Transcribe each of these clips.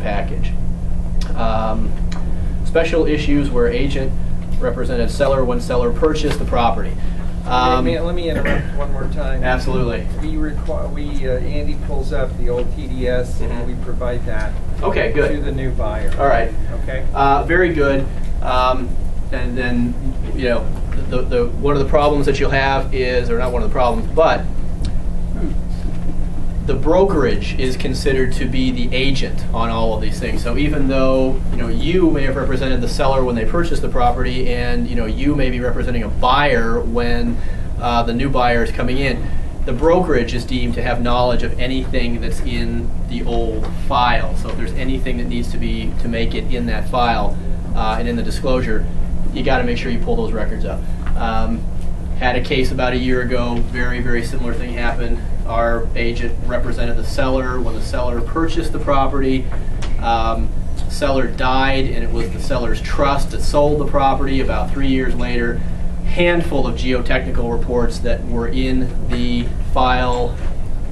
package. Special issues where agent represented seller when seller purchased the property. Let me interrupt one more time. Absolutely. Andy pulls up the old TDS and we provide that. Okay, good. To the new buyer. All right. Okay. Very good. And then, you know, one of the problems that you'll have is, or not one of the problems, but the brokerage is considered to be the agent on all of these things. So even though, you know, you may have represented the seller when they purchased the property, and, you know, you may be representing a buyer when the new buyer is coming in, the brokerage is deemed to have knowledge of anything that's in the old file. So if there's anything that needs to make it in that file and in the disclosure, you got to make sure you pull those records up. Had a case about a year ago, very, very similar thing happened. Our agent represented the seller when the seller purchased the property. Seller died, and it was the seller's trust that sold the property. About 3 years later, handful of geotechnical reports that were in the file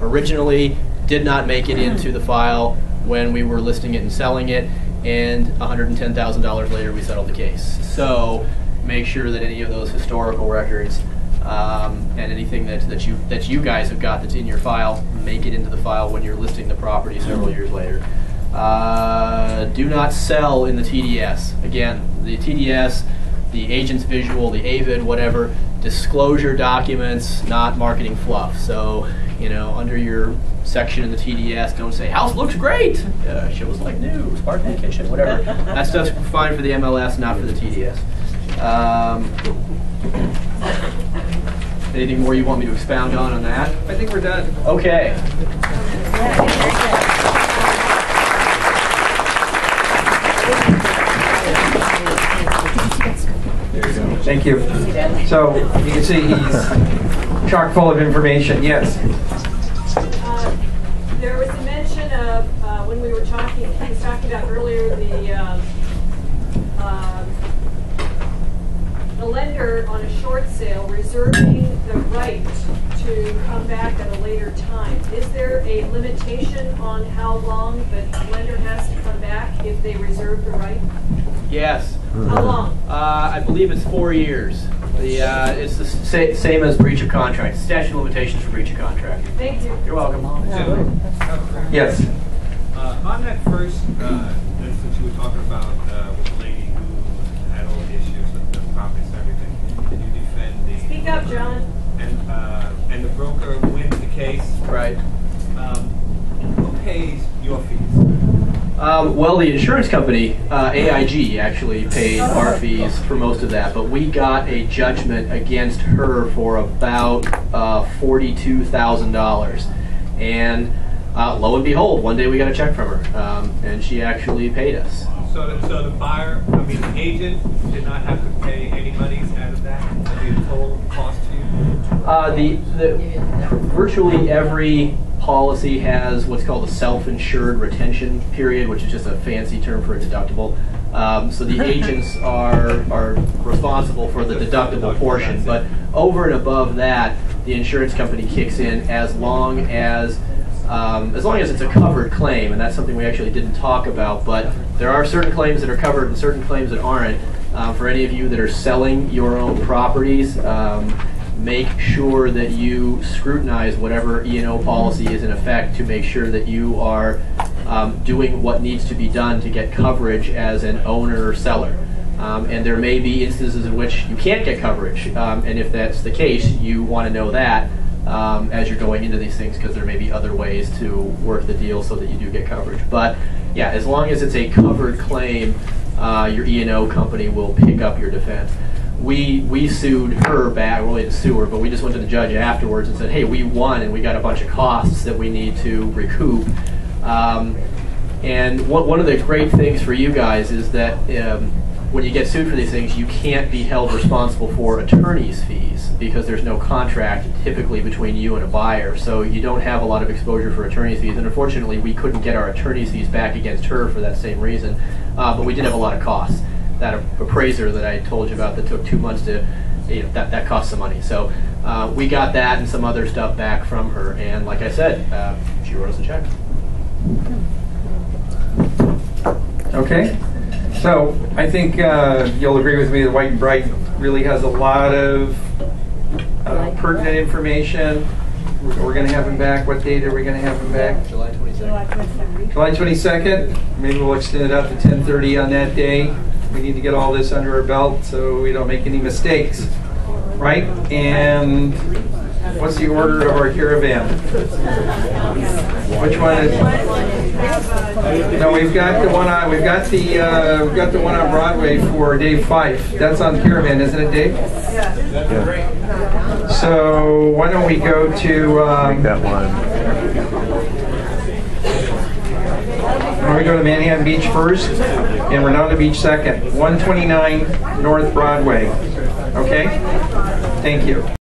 originally did not make it into the file when we were listing it and selling it, and $110,000 later we settled the case. So make sure that any of those historical records and anything that you guys have got that's in your file, make it into the file when you're listing the property several years later. Do not sell in the TDS. Again, the TDS, the agent's visual, the AVID, whatever, disclosure documents, not marketing fluff. So, you know, under your section in the TDS, don't say, house looks great, shows like new, sparkling in the kitchen, whatever. That stuff's fine for the MLS, not for the TDS. Anything more you want me to expound on that? I think we're done. Okay. Thank you. So you can see he's chock full of information. Yes. There was a mention of when we were talking. He was talking about earlier the lender on a short sale reserving the right to come back at a later time. Is there a limitation on how long the lender has to come back if they reserve the right? Yes. How long? I believe it's 4 years. It's the same as breach of contract. Statute of limitations for breach of contract. Thank you. You're welcome. Yes. On that first instance you were talking about with the lady who had all the issues with the properties and everything, did you defend the... Speak up, John. And the broker wins the case? Right. Who pays your fees? Well, the insurance company, AIG, actually paid our fees for most of that, but we got a judgment against her for about $42,000. And lo and behold, one day we got a check from her, and she actually paid us. So the buyer, the agent, did not have to pay any monies out of that? The total cost to you? Virtually every policy has what's called a self-insured retention period, which is just a fancy term for a deductible. So the agents are responsible for the deductible portion, but over and above that, the insurance company kicks in as long as it's a covered claim, and that's something we actually didn't talk about, but there are certain claims that are covered and certain claims that aren't. For any of you that are selling your own properties, make sure that you scrutinize whatever E&O policy is in effect to make sure that you are doing what needs to be done to get coverage as an owner or seller. And there may be instances in which you can't get coverage, and if that's the case, you want to know that as you're going into these things, because there may be other ways to work the deal so that you do get coverage. But yeah, as long as it's a covered claim, your E&O company will pick up your defense. We sued her back, well, we didn't sue her, but we just went to the judge afterwards and said, hey, we won and we got a bunch of costs that we need to recoup. And one of the great things for you guys is that when you get sued for these things, you can't be held responsible for attorney's fees because there's no contract typically between you and a buyer. So you don't have a lot of exposure for attorney's fees. And unfortunately, we couldn't get our attorney's fees back against her for that same reason. But we did have a lot of costs. That appraiser that I told you about that took 2 months to, that cost some money. So we got that and some other stuff back from her. And like I said, she wrote us a check. Okay? So I think you'll agree with me that White and Bright really has a lot of pertinent information. We're going to have him back. What date are we going to have him back? July 22nd. July 22nd. Maybe we'll extend it up to 10:30 on that day. We need to get all this under our belt so we don't make any mistakes. Right? And what's the order of our caravan? Which one is? No, we've got the one on. We've got the one on Broadway for Dave Fife. That's on caravan, isn't it, Dave? Yeah. So why don't we go to that one? Why don't we go to Manhattan Beach first and Redondo Beach second? 129 North Broadway. Okay. Thank you.